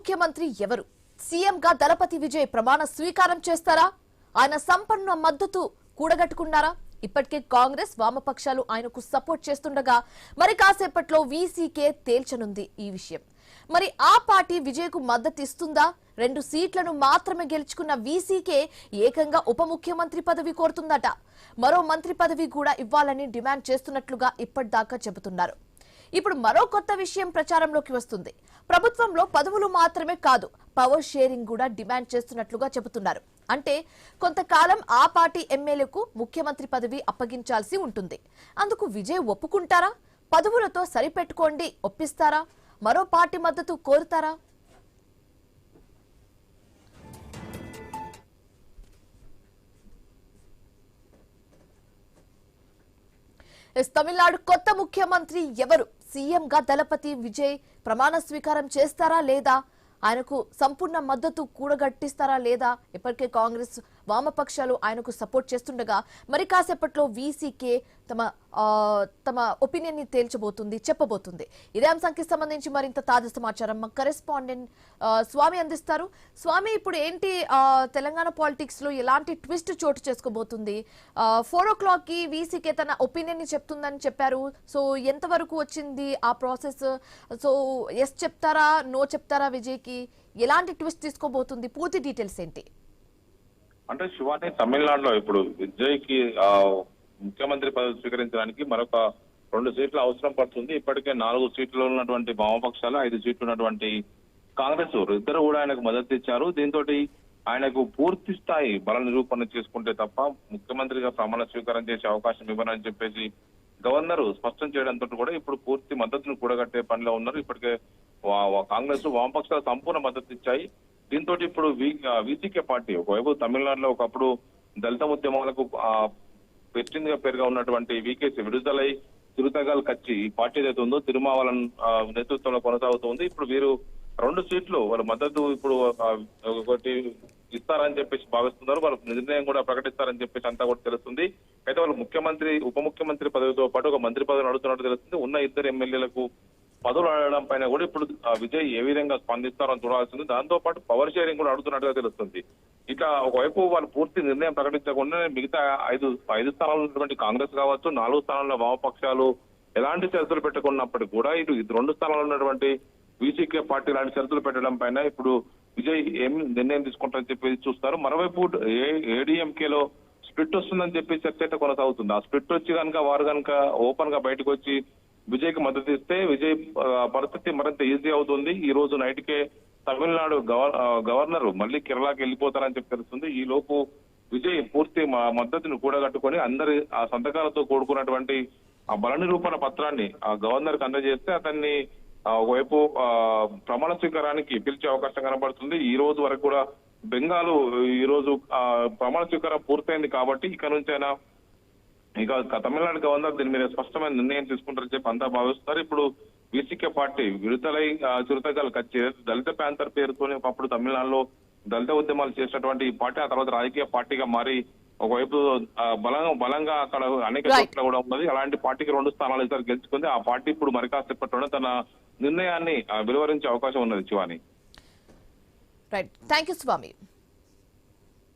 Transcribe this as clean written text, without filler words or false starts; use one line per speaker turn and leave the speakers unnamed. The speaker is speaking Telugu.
ముఖ్యమంత్రి ఎవరు? సీఎంగా దళపతి విజయ్ ప్రమాణ స్వీకారం చేస్తారా? ఆయన సంపన్న మద్దతు కూడగట్టుకున్నారా? ఇప్పటికే కాంగ్రెస్ వామపక్షాలు ఆయనకు సపోర్ట్ చేస్తుండగా మరి కాసేపట్లో వీసీకే తేల్చనుంది ఈ విషయం. మరి ఆ పార్టీ విజయ్కు మద్దతు ఇస్తుందా? 2 సీట్లను మాత్రమే గెలుచుకున్న వీసీకే ఏకంగా ఉప ముఖ్యమంత్రి పదవి కోరుతుందట. మరో మంత్రి పదవి కూడా ఇవ్వాలని డిమాండ్ చేస్తున్నట్లుగా ఇప్పటిదాకా చెబుతున్నారు. ఇప్పుడు మరో కొత్త విషయం ప్రచారంలోకి వస్తుంది. ప్రభుత్వంలో పదవులు మాత్రమే కాదు, పవర్ షేరింగ్ కూడా డిమాండ్ చేస్తున్నట్లుగా చెబుతున్నారు. అంటే కొంతకాలం ఆ పార్టీ ఎమ్మెల్యేకు ముఖ్యమంత్రి పదవి అప్పగించాల్సి ఉంటుంది. అందుకు విజయ్ ఒప్పుకుంటారా? పదవులతో సరిపెట్టుకోండి ఒప్పిస్తారా? మరో పార్టీ మద్దతు కోరుతారా? తమిళనాడు కొత్త ముఖ్యమంత్రి ఎవరు? సీఎంగా దళపతి విజయ్ ప్రమాణ స్వీకారం చేస్తారా లేదా? ఆయనకు సంపూర్ణ మద్దతు కూడగట్టిస్తారా లేదా? ఇప్పటికే కాంగ్రెస్ వామపక్షాలు ఆయనకు సపోర్ట్ చేస్తుండగా మరి కాసేపట్లో వీసీకే తమ ఒపీనియన్ ని తేల్చబోతుంది, చెప్పబోతుంది. ఇదే అంశానికి సంబంధించి మరింత తాజా సమాచారం మా కరెస్పాండెంట్ స్వామి అందిస్తారు. స్వామి, ఇప్పుడు ఏంటి తెలంగాణ పాలిటిక్స్ లో ఎలాంటి ట్విస్ట్ చోటు చేసుకోబోతుంది? 4 o'clock కి వీసీకే తన ఒపీనియన్ ని చెప్తుందని చెప్పారు. సో ఎంతవరకు వచ్చింది ఆ ప్రాసెస్? సో ఎస్ చెప్తారా, నో చెప్తారా? విజయ్ కి ఎలాంటి ట్విస్ట్ తీసుకోబోతుంది? పూర్తి డీటెయిల్స్ ఏంటి?
అంటే శివాని, తమిళనాడులో ఇప్పుడు విజయ్ కి ముఖ్యమంత్రి పదవి స్వీకరించడానికి మరొక 2 సీట్ల అవసరం పడుతుంది. ఇప్పటికే 4 సీట్లు ఉన్నటువంటి వామపక్షాలు, 5 సీట్లు ఉన్నటువంటి కాంగ్రెస్ ఇద్దరు కూడా ఆయనకు మద్దతు ఇచ్చారు. దీంతో ఆయనకు పూర్తి స్థాయి బల నిరూపణ చేసుకుంటే తప్ప ముఖ్యమంత్రిగా ప్రమాణ స్వీకారం చేసే అవకాశం ఇవ్వనని చెప్పేసి గవర్నర్ స్పష్టం చేయడంతో కూడా ఇప్పుడు పూర్తి మద్దతును కూడగట్టే పనిలో ఉన్నారు. ఇప్పటికే కాంగ్రెస్ వామపక్షాలు సంపూర్ణ మద్దతు ఇచ్చాయి. దీంతో ఇప్పుడు వీసీకే పార్టీ ఒకవైపు తమిళనాడులో ఒకప్పుడు దళిత ఉద్యమాలకు పెట్టిందిగా పేరుగా ఉన్నటువంటి వీకేసీ విడుదలై తిరుతగల్ కచ్చి ఈ పార్టీ ఏదైతే ఉందో తిరుమావలన్ నేతృత్వంలో కొనసాగుతుంది. ఇప్పుడు వీరు 2 సీట్లు వాళ్ళ మద్దతు ఇప్పుడు ఒకటి ఇస్తారని చెప్పేసి భావిస్తున్నారు. వాళ్ళు నిర్ణయం కూడా ప్రకటిస్తారని చెప్పేసి అంతా కూడా తెలుస్తుంది. అయితే వాళ్ళు ముఖ్యమంత్రి ఉప ముఖ్యమంత్రి పదవితో పాటు ఒక మంత్రి పదవిని అడుగుతున్నట్టు తెలుస్తుంది. ఉన్న 2 ఎమ్మెల్యేలకు పదవులు అడగడం పైన కూడా ఇప్పుడు విజయ్ ఏ విధంగా స్పందిస్తారని చూడాల్సింది. దాంతో పాటు పవర్ షేరింగ్ కూడా అడుగుతున్నట్టుగా తెలుస్తుంది. ఇట్లా ఒకవైపు వాళ్ళు పూర్తి నిర్ణయం ప్రకటించకుండా మిగతా 5 స్థానాలు ఉన్నటువంటి కాంగ్రెస్ కావచ్చు, 4 స్థానాల్లో వామపక్షాలు ఎలాంటి షరతులు పెట్టుకున్నప్పటికీ కూడా ఇటు 2 స్థానాలు ఉన్నటువంటి వీసీకే పార్టీ లాంటి షరతులు పెట్టడం పైన ఇప్పుడు విజయ్ ఏం నిర్ణయం తీసుకుంటారని చెప్పి చూస్తారు. మరోవైపు ఏడీఎంకేలో స్ప్లిట్ వస్తుందని చెప్పి చర్చ అయితే కొనసాగుతుంది. ఆ స్ప్లిట్ వచ్చి కనుక వారు కనుక ఓపెన్ గా బయటకు వచ్చి విజయ్ కి మద్దతు ఇస్తే విజయ్ పరిస్థితి మరింత ఈజీ అవుతుంది. ఈ రోజు నైట్ కే తమిళనాడు గవర్నర్ మళ్ళీ కేరళకి వెళ్ళిపోతారని చెప్పి తెలుస్తుంది. ఈ లోపు విజయ్ పూర్తి మద్దతును కూడగట్టుకొని అందరి ఆ సంతకాలతో కూడుకున్నటువంటి ఆ బల నిరూపణ పత్రాన్ని ఆ గవర్నర్ కి అందజేస్తే అతన్ని ఒకవైపు ప్రమాణ స్వీకారానికి పిలిచే అవకాశం కనబడుతుంది. ఈ రోజు వరకు కూడా బెంగాల్ ఈ రోజు ప్రమాణ స్వీకారం పూర్తయింది కాబట్టి ఇక నుంచైనా ఇక తమిళనాడు గవర్నర్ దీని మీద స్పష్టమైన నిర్ణయం తీసుకుంటారని చెప్పి అంతా భావిస్తారు. ఇప్పుడు వీసీకే పార్టీ విడుదలై చిరుతగల్ కచ్చి దళిత ప్యాంతర్ పేరుతోనే ఒకప్పుడు తమిళనాడులో దళిత ఉద్యమాలు చేసినటువంటి ఈ పార్టీ ఆ తర్వాత రాజకీయ పార్టీగా మారి ఒకవైపు బలంగా అక్కడ అనేక చోట్ల కూడా ఉన్నది. అలాంటి పార్టీకి 2 స్థానాలు ఇద్దరు గెలుచుకుంది. ఆ పార్టీ ఇప్పుడు మరి కాసేపట్లోనే తన నిర్ణయాన్ని వెలువరించే అవకాశం ఉన్నది. Shivani,
right, thank you Swamy.